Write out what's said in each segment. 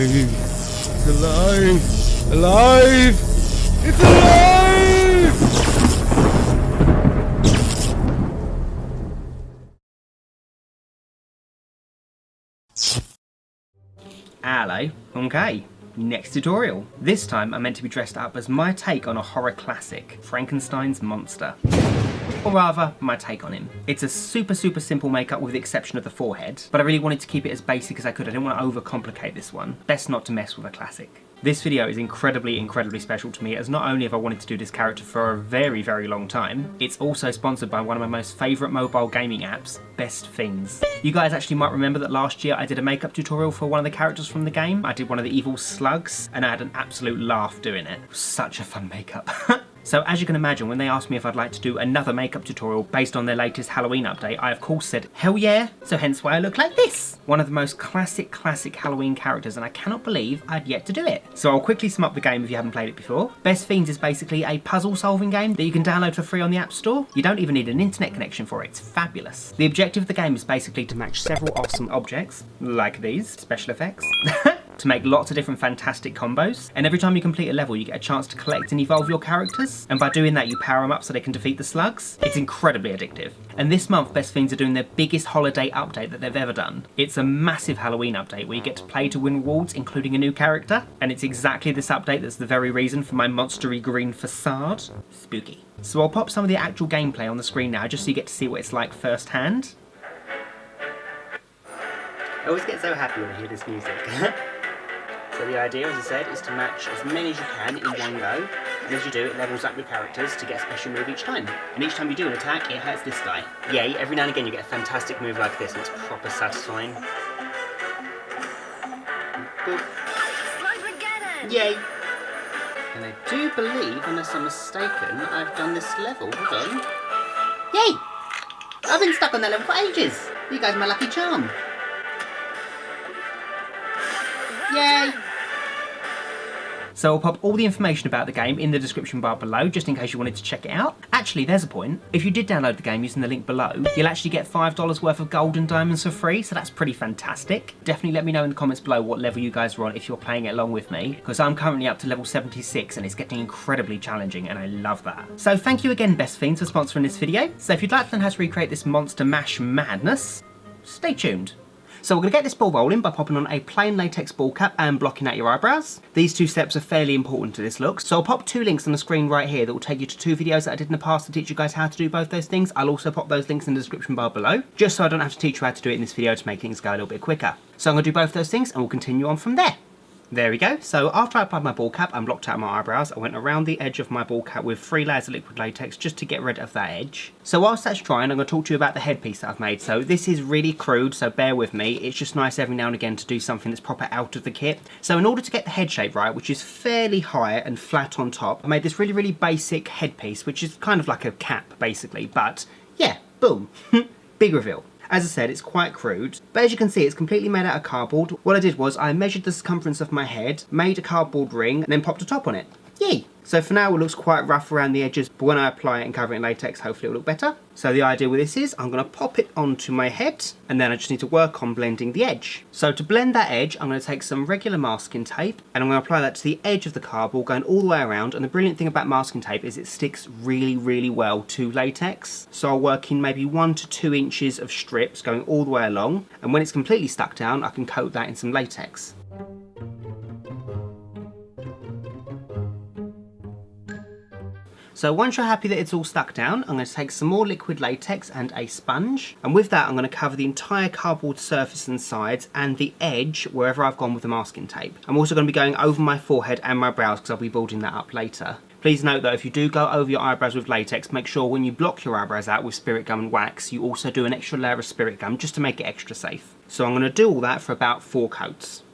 alive! It's alive! Alive! It's alive! Hello, okay. Next tutorial. This time I'm meant to be dressed up as my take on a horror classic, Frankenstein's monster. Or rather, my take on him. It's a super simple makeup with the exception of the forehead, but I really wanted to keep it as basic as I could. I didn't want to overcomplicate this one. Best not to mess with a classic. This video is incredibly special to me, as not only have I wanted to do this character for a very long time, it's also sponsored by one of my most favourite mobile gaming apps, Best Fiends. You guys actually might remember that last year I did a makeup tutorial for one of the characters from the game. I did one of the evil slugs, and I had an absolute laugh doing it. It was such a fun makeup. So as you can imagine, when they asked me if I'd like to do another makeup tutorial based on their latest Halloween update, I of course said, hell yeah, so hence why I look like this. One of the most classic Halloween characters, and I cannot believe I'd yet to do it. So I'll quickly sum up the game if you haven't played it before. Best Fiends is basically a puzzle solving game that you can download for free on the App Store. You don't even need an internet connection for it, it's fabulous. The objective of the game is basically to match several awesome objects, like these, special effects, to make lots of different fantastic combos, and every time you complete a level you get a chance to collect and evolve your characters, and by doing that you power them up so they can defeat the slugs. It's incredibly addictive. And this month Best Fiends are doing their biggest holiday update that they've ever done. It's a massive Halloween update where you get to play to win rewards, including a new character, and it's exactly this update that's the very reason for my monstery green facade. Spooky. So I'll pop some of the actual gameplay on the screen now just so you get to see what it's like firsthand. I always get so happy when I hear this music. So the idea, as I said, is to match as many as you can in one go, and as you do, it levels up your characters to get a special move each time. And each time you do an attack, it hurts this guy. Yay, every now and again you get a fantastic move like this, and it's proper satisfying. Boop. Yay! And I do believe, unless I'm mistaken, I've done this level. Hold on. Yay! I've been stuck on that level for ages! You guys are my lucky charm. Yay! So I'll pop all the information about the game in the description bar below, just in case you wanted to check it out. Actually, there's a point. If you did download the game using the link below, you'll actually get $5 worth of gold and diamonds for free, so that's pretty fantastic. Definitely let me know in the comments below what level you guys are on if you're playing it along with me, because I'm currently up to level 76 and it's getting incredibly challenging, and I love that. So thank you again, Best Fiends, for sponsoring this video. So if you'd like to learn how to recreate this monster mash madness, stay tuned. So we're going to get this ball rolling by popping on a plain latex ball cap and blocking out your eyebrows. These two steps are fairly important to this look, so I'll pop two links on the screen right here that will take you to two videos that I did in the past to teach you guys how to do both those things. I'll also pop those links in the description bar below, just so I don't have to teach you how to do it in this video to make things go a little bit quicker. So I'm going to do both those things and we'll continue on from there. There we go. So after I applied my ball cap and blocked out my eyebrows, I went around the edge of my ball cap with 3 layers of liquid latex just to get rid of that edge. So whilst that's drying, I'm going to talk to you about the headpiece that I've made. So this is really crude, so bear with me. It's just nice every now and again to do something that's proper out of the kit. So in order to get the head shape right, which is fairly high and flat on top, I made this really basic headpiece, which is kind of like a cap basically, but yeah, boom, big reveal. As I said, it's quite crude, but as you can see, it's completely made out of cardboard. What I did was I measured the circumference of my head, made a cardboard ring, and then popped a top on it. Yay! So for now it looks quite rough around the edges, but when I apply it and cover it in latex, hopefully it'll look better. So the idea with this is I'm going to pop it onto my head, and then I just need to work on blending the edge. So to blend that edge, I'm going to take some regular masking tape, and I'm going to apply that to the edge of the cardboard, going all the way around. And the brilliant thing about masking tape is it sticks really well to latex. So I'll work in maybe 1 to 2 inches of strips going all the way along, and when it's completely stuck down, I can coat that in some latex. So once you're happy that it's all stuck down, I'm going to take some more liquid latex and a sponge, and with that I'm going to cover the entire cardboard surface and sides and the edge wherever I've gone with the masking tape. I'm also going to be going over my forehead and my brows because I'll be building that up later. Please note that if you do go over your eyebrows with latex, make sure when you block your eyebrows out with Spirit Gum and wax, you also do an extra layer of Spirit Gum just to make it extra safe. So I'm going to do all that for about 4 coats.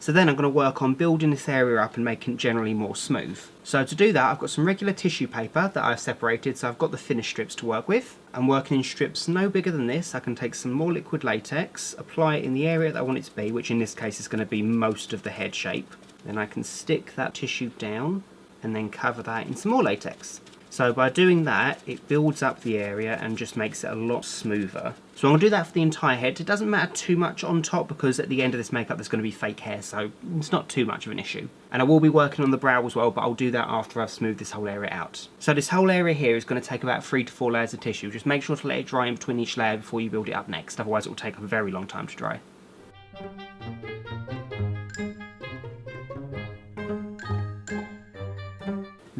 So then I'm going to work on building this area up and making it generally more smooth. So to do that, I've got some regular tissue paper that I've separated, so I've got the finished strips to work with. I'm working in strips no bigger than this. I can take some more liquid latex, apply it in the area that I want it to be, which in this case is going to be most of the head shape. Then I can stick that tissue down and then cover that in some more latex. So by doing that, it builds up the area and just makes it a lot smoother. So I'm going to do that for the entire head. It doesn't matter too much on top because at the end of this makeup there's going to be fake hair, so it's not too much of an issue. And I will be working on the brow as well, but I'll do that after I've smoothed this whole area out. So this whole area here is going to take about 3 to 4 layers of tissue. Just make sure to let it dry in between each layer before you build it up next, otherwise it will take a very long time to dry.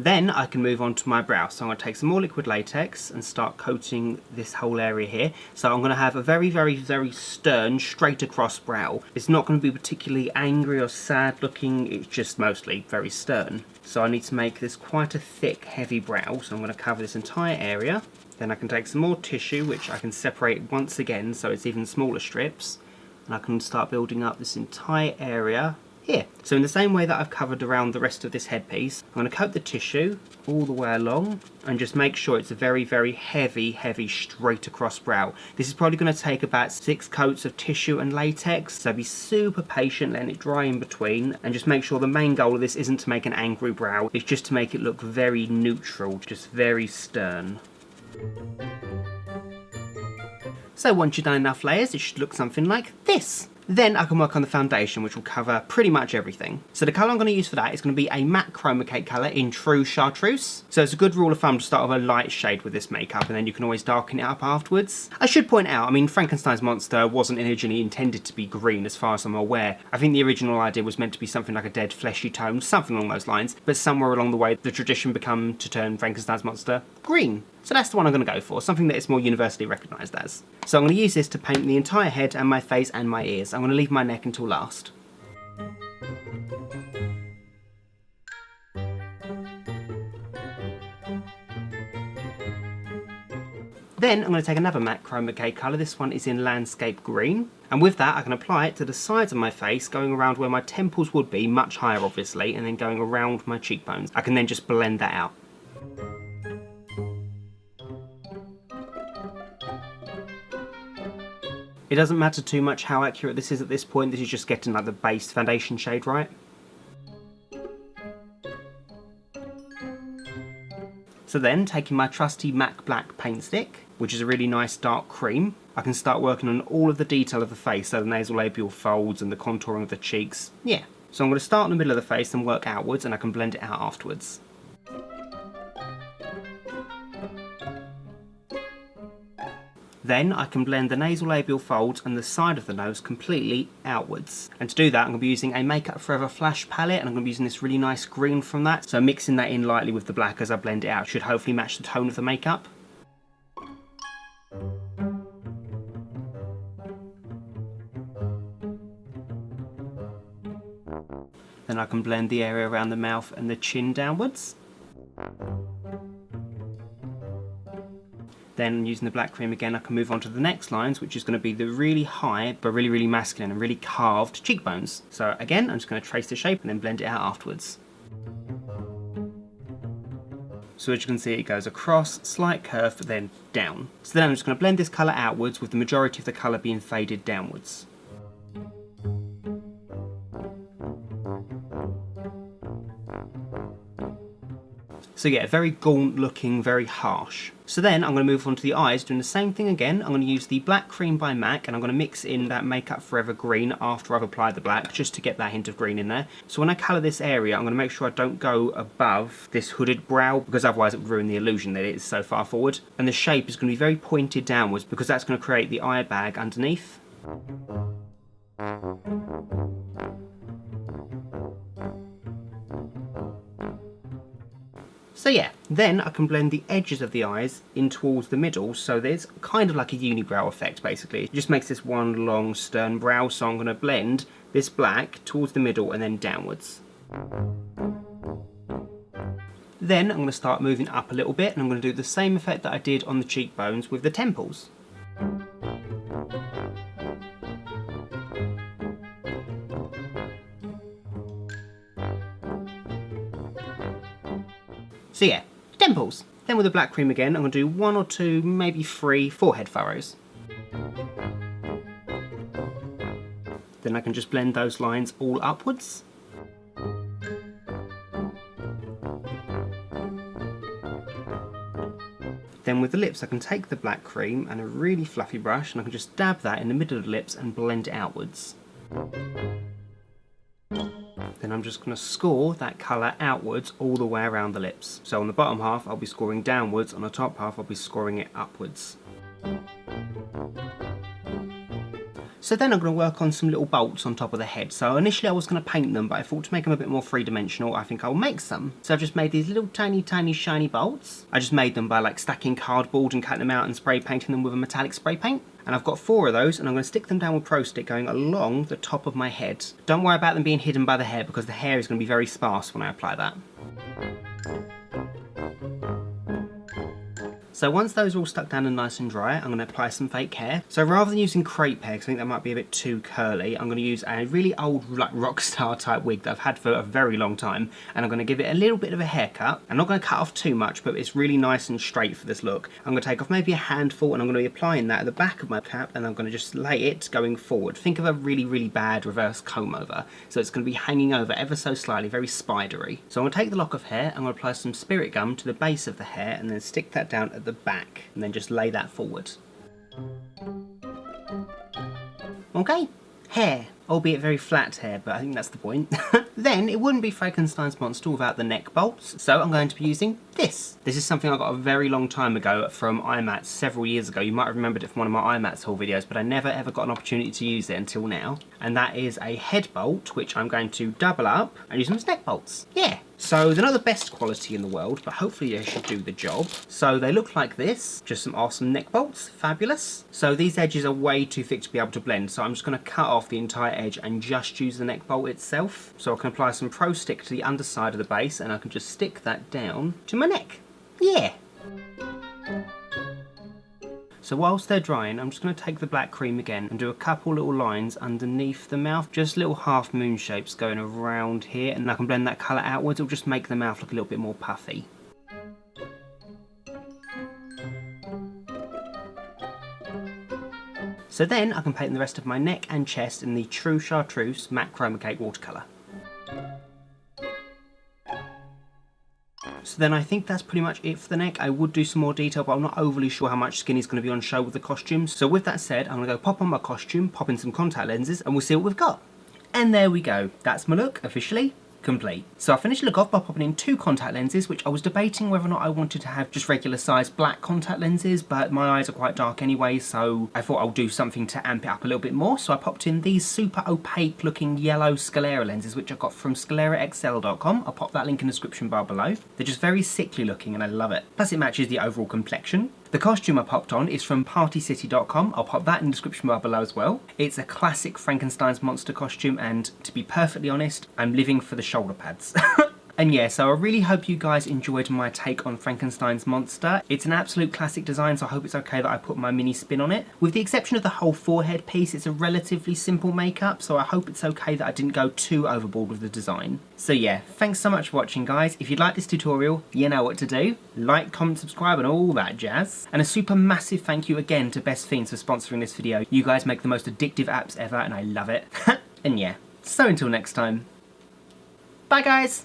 Then I can move on to my brow. So I'm going to take some more liquid latex and start coating this whole area here. So I'm going to have a very, very, very stern, straight across brow. It's not going to be particularly angry or sad looking, it's just mostly very stern. So I need to make this quite a thick, heavy brow. So I'm going to cover this entire area. Then I can take some more tissue, which I can separate once again so it's even smaller strips. And I can start building up this entire area here. So in the same way that I've covered around the rest of this headpiece, I'm going to coat the tissue all the way along and just make sure it's a very, very heavy, straight across brow. This is probably going to take about 6 coats of tissue and latex, so be super patient, letting it dry in between, and just make sure the main goal of this isn't to make an angry brow, it's just to make it look very neutral, just very stern. So once you've done enough layers, it should look something like this. Then I can work on the foundation, which will cover pretty much everything. So the colour I'm going to use for that is going to be a matte Chromacake colour in true Chartreuse. So it's a good rule of thumb to start with a light shade with this makeup, and then you can always darken it up afterwards. I should point out, I mean, Frankenstein's monster wasn't originally intended to be green as far as I'm aware. I think the original idea was meant to be something like a dead fleshy tone, something along those lines, but somewhere along the way the tradition became to turn Frankenstein's monster green. So that's the one I'm going to go for, something that is more universally recognised as. So I'm going to use this to paint the entire head and my face and my ears. I'm going to leave my neck until last. Then I'm going to take another matte Chromacake colour, this one is in Landscape Green, and with that I can apply it to the sides of my face, going around where my temples would be, much higher obviously, and then going around my cheekbones. I can then just blend that out. It doesn't matter too much how accurate this is at this point, this is just getting like the base foundation shade right. So then, taking my trusty MAC Black paint stick, which is a really nice dark cream, I can start working on all of the detail of the face, so the nasolabial folds and the contouring of the cheeks. Yeah. So I'm going to start in the middle of the face and work outwards, and I can blend it out afterwards. Then I can blend the nasolabial folds and the side of the nose completely outwards. And to do that I'm going to be using a Make Up For Ever Flash palette, and I'm going to be using this really nice green from that. So mixing that in lightly with the black as I blend it out should hopefully match the tone of the makeup. Then I can blend the area around the mouth and the chin downwards. Then using the black cream again, I can move on to the next lines, which is going to be the really high, but really masculine and really carved cheekbones. So again, I'm just going to trace the shape and then blend it out afterwards. So as you can see, it goes across, slight curve, but then down. So then I'm just going to blend this colour outwards, with the majority of the colour being faded downwards. So yeah, very gaunt looking, very harsh. So then I'm going to move on to the eyes, doing the same thing again. I'm going to use the black cream by MAC, and I'm going to mix in that Make Up For Ever green after I've applied the black, just to get that hint of green in there. So when I colour this area, I'm going to make sure I don't go above this hooded brow, because otherwise it would ruin the illusion that it is so far forward. And the shape is going to be very pointed downwards, because that's going to create the eye bag underneath. So yeah, then I can blend the edges of the eyes in towards the middle, so there's kind of like a unibrow effect basically. It just makes this one long stern brow, so I'm going to blend this black towards the middle and then downwards. Then I'm going to start moving up a little bit, and I'm going to do the same effect that I did on the cheekbones with the temples. So yeah, temples. Then with the black cream again, I'm going to do 1 or 2, maybe 3 forehead furrows. Then I can just blend those lines all upwards. Then with the lips I can take the black cream and a really fluffy brush and I can just dab that in the middle of the lips and blend it outwards. Then I'm just going to score that colour outwards all the way around the lips. So on the bottom half I'll be scoring downwards, on the top half I'll be scoring it upwards. So then I'm going to work on some little bolts on top of the head. So initially I was going to paint them, but I thought to make them a bit more three-dimensional, I think I'll make some. So I've just made these little tiny shiny bolts. I just made them by like stacking cardboard and cutting them out and spray painting them with a metallic spray paint. And I've got 4 of those and I'm going to stick them down with Pro Stick going along the top of my head. Don't worry about them being hidden by the hair because the hair is going to be very sparse when I apply that. So once those are all stuck down and nice and dry, I'm going to apply some fake hair. So rather than using crepe hair, because I think that might be a bit too curly, I'm going to use a really old like rock star type wig that I've had for a very long time, and I'm going to give it a little bit of a haircut. I'm not going to cut off too much, but it's really nice and straight for this look. I'm going to take off maybe a handful, and I'm going to be applying that at the back of my cap, and I'm going to just lay it going forward. Think of a really bad reverse comb over. So it's going to be hanging over ever so slightly, very spidery. So I'm going to take the lock of hair, I'm going to apply some spirit gum to the base of the hair, and then stick that down at the back and then just lay that forward. Okay, hair, albeit very flat hair, but I think that's the point. Then it wouldn't be Frankenstein's monster without the neck bolts, so I'm going to be using this. This is something I got a very long time ago from M.A.C several years ago. You might have remembered it from one of my M.A.C haul videos, but I never ever got an opportunity to use it until now. And that is a head bolt, which I'm going to double up and use them as neck bolts. Yeah. So they're not the best quality in the world, but hopefully they should do the job. So they look like this, just some awesome neck bolts, fabulous. So these edges are way too thick to be able to blend, so I'm just going to cut off the entire edge and just use the neck bolt itself. So I can apply some Pro Stick to the underside of the base and I can just stick that down to my neck. Yeah. So whilst they're drying, I'm just going to take the black cream again and do a couple little lines underneath the mouth, just little half moon shapes going around here, and I can blend that colour outwards. It'll just make the mouth look a little bit more puffy. So then I can paint the rest of my neck and chest in the true Chartreuse matte Chromacake watercolour. So then I think that's pretty much it for the neck. I would do some more detail, but I'm not overly sure how much skin is going to be on show with the costume. So with that said, I'm going to go pop on my costume, pop in some contact lenses, and we'll see what we've got. And there we go. That's my look, officially complete. So I finished the look off by popping in 2 contact lenses, which I was debating whether or not I wanted to have just regular size black contact lenses, but my eyes are quite dark anyway, so I thought I'll do something to amp it up a little bit more. So I popped in these super opaque looking yellow sclera lenses, which I got from scleraxl.com. I'll pop that link in the description bar below. They're just very sickly looking and I love it. Plus it matches the overall complexion. The costume I popped on is from partycity.com. I'll pop that in the description bar below as well. It's a classic Frankenstein's monster costume, and to be perfectly honest, I'm living for the shoulder pads. And yeah, so I really hope you guys enjoyed my take on Frankenstein's monster. It's an absolute classic design, so I hope it's okay that I put my mini spin on it. With the exception of the whole forehead piece, it's a relatively simple makeup, so I hope it's okay that I didn't go too overboard with the design. So yeah, thanks so much for watching, guys. If you'd like this tutorial, you know what to do. Like, comment, subscribe, and all that jazz. And a super massive thank you again to Best Fiends for sponsoring this video. You guys make the most addictive apps ever, and I love it. And yeah, so until next time, bye guys!